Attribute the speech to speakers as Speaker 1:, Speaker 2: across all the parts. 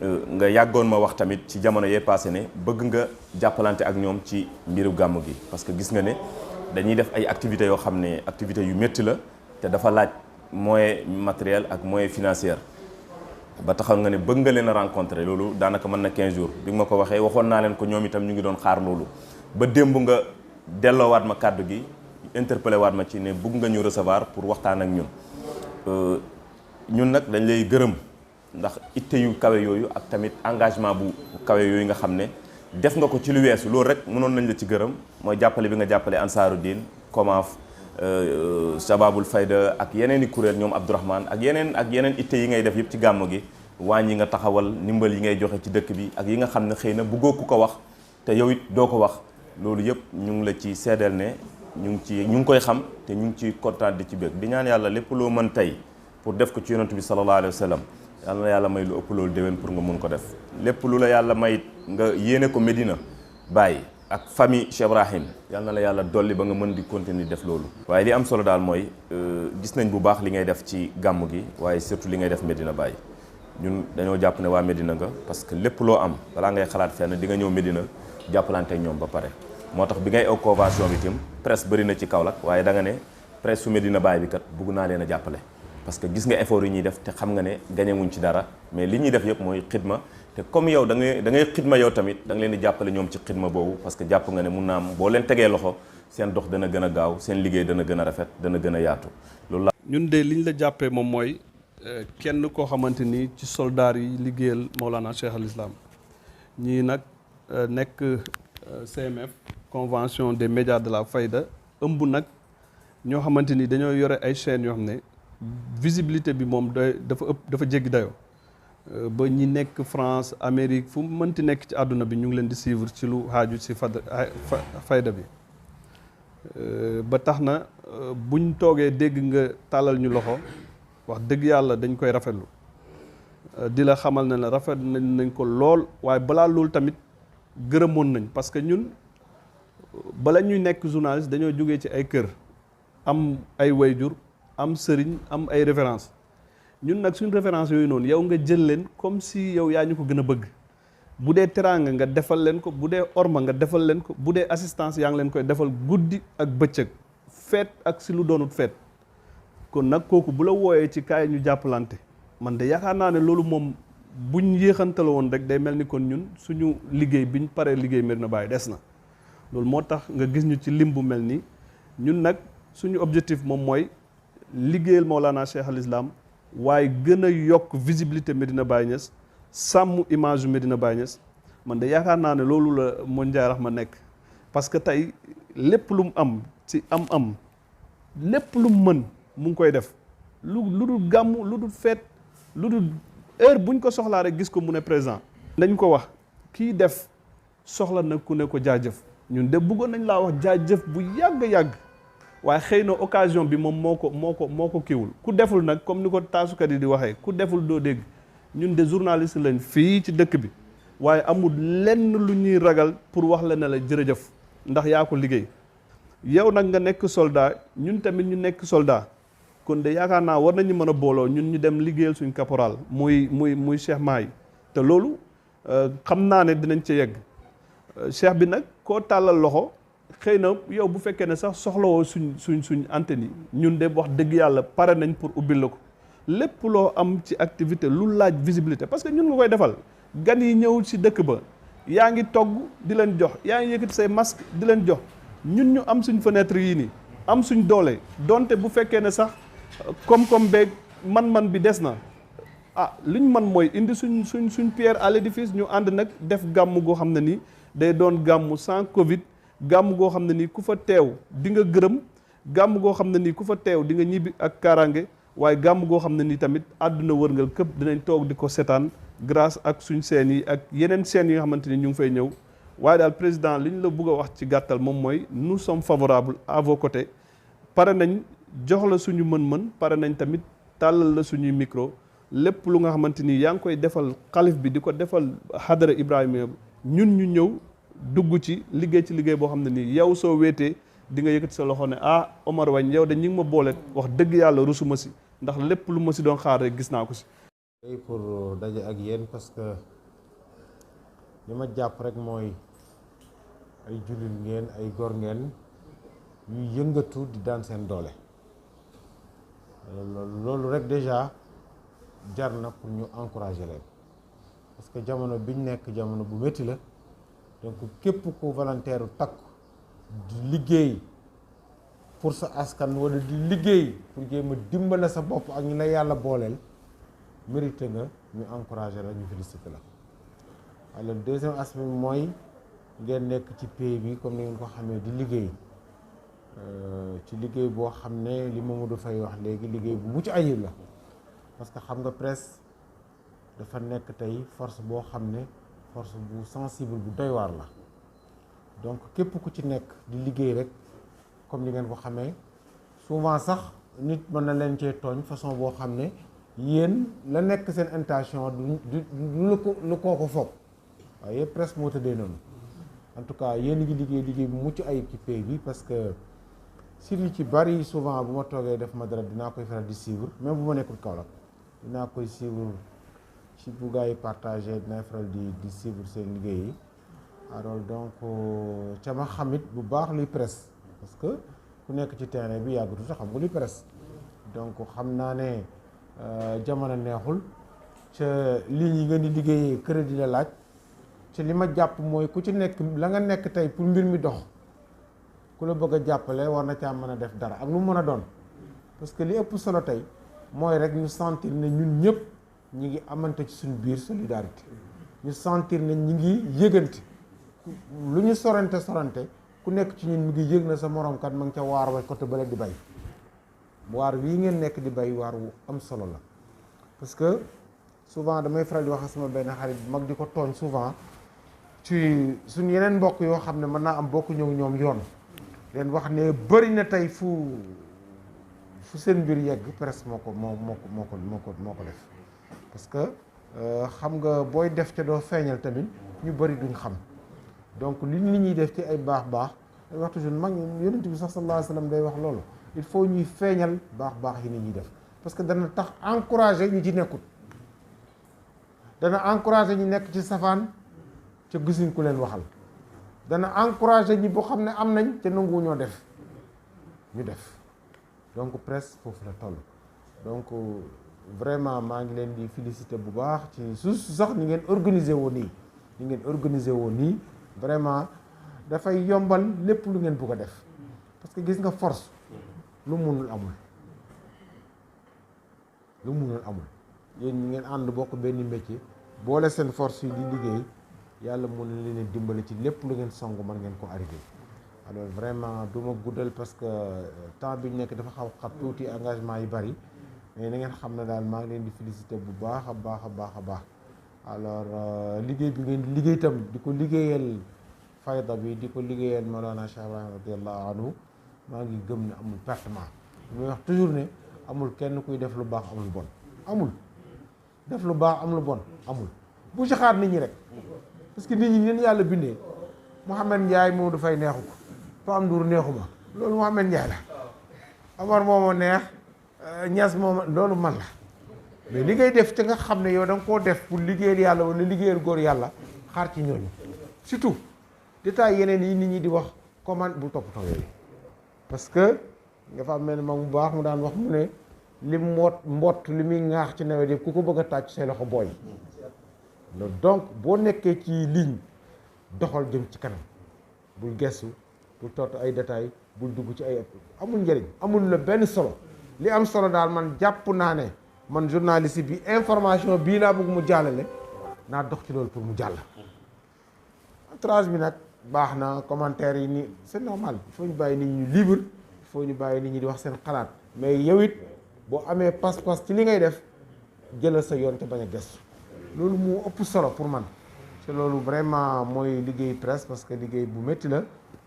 Speaker 1: nga yàggoon ma wax tamit ci jamono yee passé ne bëgg nga jàppalante ak ñoom ci mbiru gàmmu gi parce que gis nga ne dañuy def ay activités yoo xam ne activités yu métti la te dafa laaj moyen matériel ak moyen financier ba taxaw nga ne bëgg nga leen a rencontrer loolu daanaka mën na 15 jours bi nga ma ko waxee waxoon naa leen ko ñoom itam ñu ngi doon xaar loolu ba démb nga delloowaat ma kàddu gi interpellé waat ma ci ne bëgg nga ñu recevoir pour waxtaan ak ñun nag dañ lay gërëm ndax itte yu kawe yooyu ak tamit engagement bu kawe yooyu nga xam ne def nga ko ci lu weesu loolu rek mënoon nañ la ci gërëm mooy jàppale bi nga jàppale Ansaaru Diin Komaaf Sababul Fayda ak yeneen i kuréel ñoom Abdourahmane ak yeneen itte yi ngay def yëpp ci gàmmu gi waañ yi nga taxawal ndimbal yi ngay joxe ci dëkk bi ak yi nga xam ne xëy na bëggoo ku ko wax te yow it doo ko wax loolu yëpp ñu ngi la ci seedeel ne ñu ngi koy xam te ñu ngi ci kontaan di ci bëgg di ñaan yàlla lépp loo mën tey pour def ko ci yonent bi sallallahu alayhi wa sallam yàlla na yàlla may lu ëpp loolu déwén pour nga mun ko def lépp lu la yàlla may nga yéene ko Medina Baye ak famille Cheikh Ibrahim yàlla na la yàlla dolli ba nga mën di continuer def loolu waaye li am solo daal mooy gis nañ bu baax li ngay def ci gàmmu gi waaye surtout li ngay def Medina Baye ñun dañoo jàpp ne waa Medina nga parce que lépp loo am balaa ngay xalaat fenn di nga ñëw Medina jàppalante ak ñoom ba pare moo tax bi ngay aw convention bi tim presse bëri na ci Kaolack waaye da nga ne presse su Medina Baye bi kat bugg naa leen a jàppale parce que gis nga effort yi ñuy def te xam nga ne gañewuñ ci dara mais li ñuy def yëpp mooy xidma te comme yow da ngay xidma yow tamit da nga leen di jàppale ñoom ci xidma boobu parce que jàpp nga ne mun naa am boo leen tegee loxo seen dox dana gën a gaaw seen liggéey dana gën a rafet dana gën a yaatu loolu la.
Speaker 2: ñun de liñ la jàppee moom mooy kenn koo xamante ni ci soldaar yi liggéeyal Mawlana Cheikh al Islam ñii nag nekk CMF convention des médias de la Fayda ëmb nag ñoo xamante ni dañoo yore ay chaînes yoo xam ne visibilité bi moom dafa jéggi dayoo ba ñi nekk France Amérique fu mu mënti nekk ci àdduna bi ñu ngi leen di suivre ci lu xaaju ci Fayda bi ba tax na buñ toogee dégg nga tàllal ñu loxo wax dëgg yàlla dañ koy rafetlu di la xamal ne la rafet nañ ko lool waaye balaa loolu tamit gërëmoon nañ parce que ñun bala ñuy nekk journaliste dañoo jógee ci ay kër am ay wayjur am sëriñ am ay référence ñun nag suñ référence yooyu noonu yow nga jël leen comme si yow yaa ñu ko gën a bëgg bu dee teraanga nga defal leen ko bu dee orma nga defal leen ko bu dee assistance yaa ngi leen koy defal guddi ak bëccëg feet ak si lu doonut feet kon nag kooku bu la wooyee ci kaay ñu jàppalante man de yaakaar naa ne loolu moom buñ yéexantala woon rek day mel ni kon ñun suñu liggéey biñ paree liggéey Medina Baye des na loolu moo tax nga gis ñu ci lim bu mel nii ñun nag suñu objectif moom mooy liggéeyal Mawlana Cheikh al Islam waaye gën a yokk visibilité Medina Baye Niass sàmm image yu Medina Baye Niass man de yaakaar naa ne loolu la Modou Ndiaye Rahma nekk parce que tey lépp lu mu am ci am lépp lu mu mën mu ngi koy def lu dul gàmmu lu dul feet lu dul heure buñ ko soxlaa rek gis ko mu ne présent dañ ko wax kii def soxla na ku ne ko jaajëf ñun de bëggoon nañ laa wax jaajëf bu yàgg waaye xëy na occasion bi moom moo ko kiiwul ku deful nag comme ni ko taasukat yi di waxee ku deful doo dégg ñun de journaliste lañ fii ci dëkk bi waaye amul lenn lu ñuy ragal pour wax la ne la jërëjëf ndax yaa ko liggéey yow nag nga nekk soldat ñun tamit ñu nekk soldat kon de yaakaar naa war nañu mën a booloo ñun ñu dem liggéeyal suñ caporal muy Cheikh Mahi te loolu xam naa ne dinañ ca yegg cheikh bi nag koo tàllal loxo xëy na yow bu fekkee ne sax soxlawoo suñ antenne yi ñun de wax dëgg yàlla pare nañ pour ubbil la ko lépp loo am ci activité lu laaj visibilité parce que ñun nga koy defal gan yi ñëw ci dëkk ba yaa ngi togg di leen jox yaa ngi yëkkati say masque di leen jox ñun ñu am suñ fenêtre yii nii am suñ doole donte bu fekkee ne sax koom-koom beeg man-man bi des na liñ man mooy indi suñ pierre à l'édifice ñu ànd nag def gàmm goo xam ne nii day doon gàmm sans Covid gàmm goo xam ne nii ku fa teew di nga gërëm gàmm goo xam ne nii ku fa teew di nga ñibbi ak kaaraange waaye gàmm goo xam ne nii tamit àdduna wërngal këpp dinañ toog di ko seetaan grâce ak suñ seen yi ak yeneen seen yi nga xamante ni ñu ngi fay ñëw waaye daal président li ñu la bëgg a wax ci gàttal moom mooy nous sommes favorables à vos côtés pare nañ jox la suñu mën-mën pare nañ tamit tàllal la suñuy micro lépp lu nga xamante ni yaa ngi koy defal xalif bi di ko defal xadara Ibrahima ñun ñu ñëw dugg ci liggéey boo xam ne nii yow soo wéetee di nga yëkkati sa loxo ne Omar Wagne yow de ñi ngi ma boole wax dëgg yàlla rusuma si ndax lépp lu ma si doon xaar rek gis naa ko si
Speaker 3: tey pour daje ak yéen parce que li ma jàpp rek mooy ay jullit ngeen ay góor ngeen yuy yëngatu di daan seen doole loolu rek déjà jar na pour ñu encourager leen parce que jamono biñ nekk jamono bu métti la donc képp ku volontaire u takku di liggéey pour sa askan wala di liggéey pour jéem a dimbale sa bopp ak ñu la yàlla booleel mérité nga ñu encourager la ñu féliciter la. alors deuxième aspect mooy ngeen nekk ci pays bi comme ni ngeen ko xamee di liggéey ci liggéey boo xam ne li Mamadou Faye wax léegi liggéey bu mucc ayib la parce que xam nga presse dafa nekk tey force boo xam ne force bu sensible bu doy waar la donc képp ku ci nekk di liggéey rek comme ni ngeen ko xamee souvent sax nit mën na leen cee tooñ façon boo xam ne yéen la nekk seen intention du lu ko foog waaye presse moo tëddee noonu en tout cas yéen ngi liggéey bu mucc ayib ci pays bi parce que site ci bari souvent bu ma toogee def ma dara dinaa koy faral di suivre même bu ma nekkul Kaolack dinaa koy suivre ci bu gars yi partagé dinaa faral di suivre seen liggéey yi alors donc ca ma xamit bu baax luy presse parce que ku nekk ci terrain bi yàggatu sax xam nga luy presse donc xam naa ne jamono neexul ca lii yi ngeen di liggéeyee crédit la laaj ci li ma jàpp mooy ku ci nekk la nga nekk tey pour mbir mi dox ku la bëgg a jàppale war na caa mën a def dara ak lu mu mën a doon parce que li ëpp solo tey mooy rek ñu sentir ne ñun ñëpp ñi ngi amante ci suñu biir solidarité ñu sentir ne ñi ngi yëgante lu ñu sorante ku nekk ci ñun mi ngi yëg na sa morom kat ma ngi ca waar wa côté bële di bay waar wii ngeen nekk di bay waar wu am solo la parce que souvent damay faral di wax sama benn xarit mag di ko tooñ souvent ci suñ yeneen mbokk yoo xam ne mën naa am bokk ñoom yoon leen wax ne bëri na tey fu seen mbir yegg presse moo ko def parce que xam nga booy def ca doo feeñal tamit ñu bëri duñ xam donc li nit ñuy def ci ay baax day wax toujours mag yonent bi sax sallallahu alayhi wa sallam day wax loolu il faut ñuy feeñal baax yi nit ñuy def parce que dana tax encourager ñi ci nekkut dana encourager ñi nekk ci safaan ca gisuñ ku leen waxal dana encourager ñi boo xam ne am nañ ca nangu ñoo def ñu def donc presse foofu la toll donc vraiment maa ngi leen di féliciter bu baax ci su sax ni ngeen organiser woon nii vraiment dafay yombal lépp lu ngeen bëgg a def parce que gis nga force lu munul amul yéen ñi ngeen ànd bokk benn métier boole seen force yi di liggéey yàlla mën na leen dimbali ci lépp lu ngeen song mën ngeen ko arrivé alors vraiment du ma guddal parce que temps bi ñu nekk dafa xaw xat tuuti engagement yi bari mais na ngeen xam ne daal maa ngi leen di féliciter bu baax a baax alors liggéey bi ngeen di liggéey itam di ko liggéeyal fayda bi di ko liggéeyal Mawlana Cheikh Ibrahim radiyallahu anhu maa ngi gëm ne amul pertement muy wax toujours ne amul kenn kuy def lu baax amul lu bon amul def lu baax am lu bon amul bu ci xaar nit ñi rek parce que nit ñi leen yàlla bindee Mouhamed Ndiaye moom dafay neexu ko Pape Ndour neexuma loolu Mouhamed Ndiaye la Amar mooma neex Niass mooma loolu man la mais li ngay def te nga xam ne yow da nga koo def pour liggéeyal yàlla wala liggéeyal góor yàlla xaar ci ñooñu surtout détails yeneen yi nit ñi di wax comment bu toppatoo yooyu parce que nga fa am mel mag mu baax mu daan wax mu ne li mbott li muy ŋaax ci nawet yëpp ku ko bëgg a tàcc say loxo booy donc boo nekkee ci ligne doxal jëm ci kanam bul gestu bul topp ay détails bul dugg ci ay amul njëriñ amul la benn solo li am solo daal man jàpp naa ne man journaliste bi information bii laa bëgg mu jàllale naa dox ci loolu pour mu jàll entourage bi nag baax na commentaire yi ni c'est normal il faut ñu bàyyi nit ñi libre il faut ñu bàyyi nit ñi di wax seen xalaat mais yow it boo amee pas-pas ci li ngay def jëlal sa yoon te bañ a gëstu loolu moo ëpp solo pour man te loolu vraiment mooy liggéey presse parce que liggéey bu métti la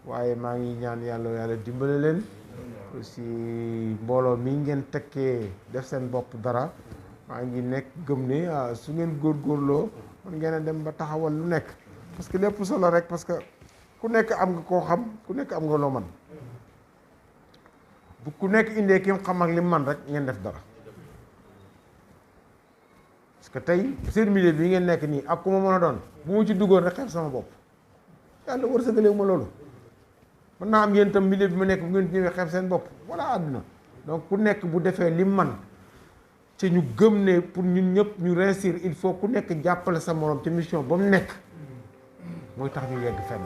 Speaker 3: waaye maa ngi ñaan yàlla dimbale leen aussi mbooloo mi ngeen tekkee def seen bopp dara maa ngi nekk gëm ne su ngeen góorgóorloo mën ngeen a dem ba taxawal lu nekk parce que lépp solo rek parce que ku nekk am nga koo xam ku nekk am nga loo man bu ku nekk indee ki mu xam ak li man rek ngeen def dara parce que tey seen milieu bi ngeen nekk nii ak ku ma mën a doon bu ma ci duggoon rek xeeb sama bopp yàlla wërsëgalewu ma loolu. mën naa am yéen itam milieu bi ma nekk bu ngeen ñëwee xeeb seen bopp voilà àdduna donc ku nekk bu defee li man ci ñu gëm ne pour ñun ñëpp ñu réussir il faut ku nekk jàppale sa morom ci mission ba mu nekk mooy tax ñu yegg fenn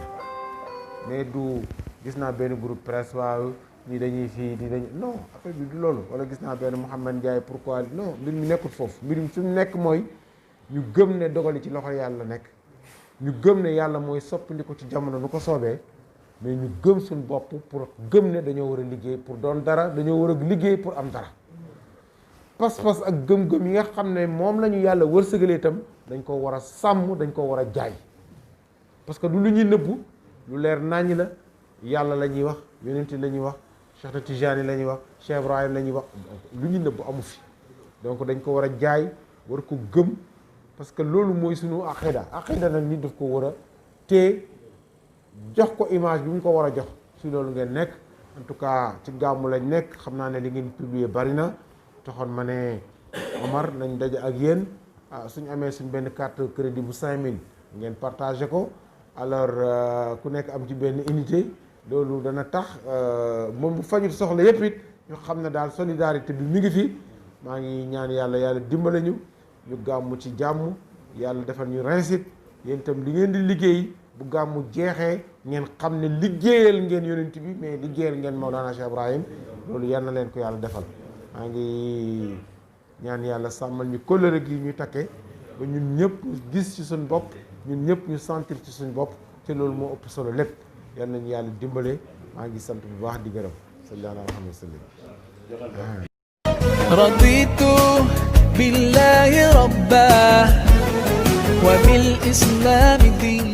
Speaker 3: mais du gis naa benn groupe presse waaw ñi dañuy fii di dañuy non affaire bi du loolu wala gis naa benn Mouhamed Ndiaye pourquoi non mbir mi nekkul foofu mbir mi fi mu nekk mooy ñu gëm ne dogali ci loxo yàlla nekk ñu gëm ne yàlla mooy soppandi ko ci jamono nu ko soobee mais ñu gëm suñu bopp pour gëm ne dañoo war a liggéey pour doon dara dañoo war a liggéey pour am dara pas-pas ak gëm-gëm yi nga xam ne moom la ñu yàlla wërsëgalee itam dañ ko war a sàmm dañ ko war a jaay parce que du lu ñuy nëbbu lu leer naññ la yàlla la ñuy wax yonent la ñuy wax Cheikh Tidiane la ñuy wax Cheikh Ibrahim la ñuy wax lu ñuy nëbbu amu fi donc dañ ko war a jaay war ko gëm parce que loolu mooy suñu aqida nag nit daf ko war a téye jox ko image bi mu ko war a jox si loolu ngeen nekk en tout cas ci gàmmu lañ nekk xam naa ne li ngeen publier bari na taxoon ma ne Omar nañ daje ak yéen suñu amee suñ benn carte crédit bu 5000 ngeen partagé ko alors ku nekk am ci benn unité loolu dana tax moom bu fajut soxla yëpp it ñu xam ne daal solidarité bi mi ngi fi maa ngi ñaan yàlla dimbale ñu gàmmu ci jàmm yàlla defal ñu réussite yéen itam li ngeen di liggéey bu gàmmu jeexee ngeen xam ne liggéeyal ngeen yonent bi mais liggéeyal ngeen Mawlana Cheikh Ibrahim loolu yal na leen ko yàlla defal maa ngi ñaan yàlla sàmmal ñu kóllëre gi ñu takkee ba ñun ñëpp ñu gis ci suñ bopp ñun ñëpp ñu sentir ci suñ bopp te loolu moo ëpp solo lépp yal nañu yàlla dimbale maa ngi sant bu baax di gërëm sallallahu alayhi wa sallam.
Speaker 4: raditu billahi rabba wa bil islami diin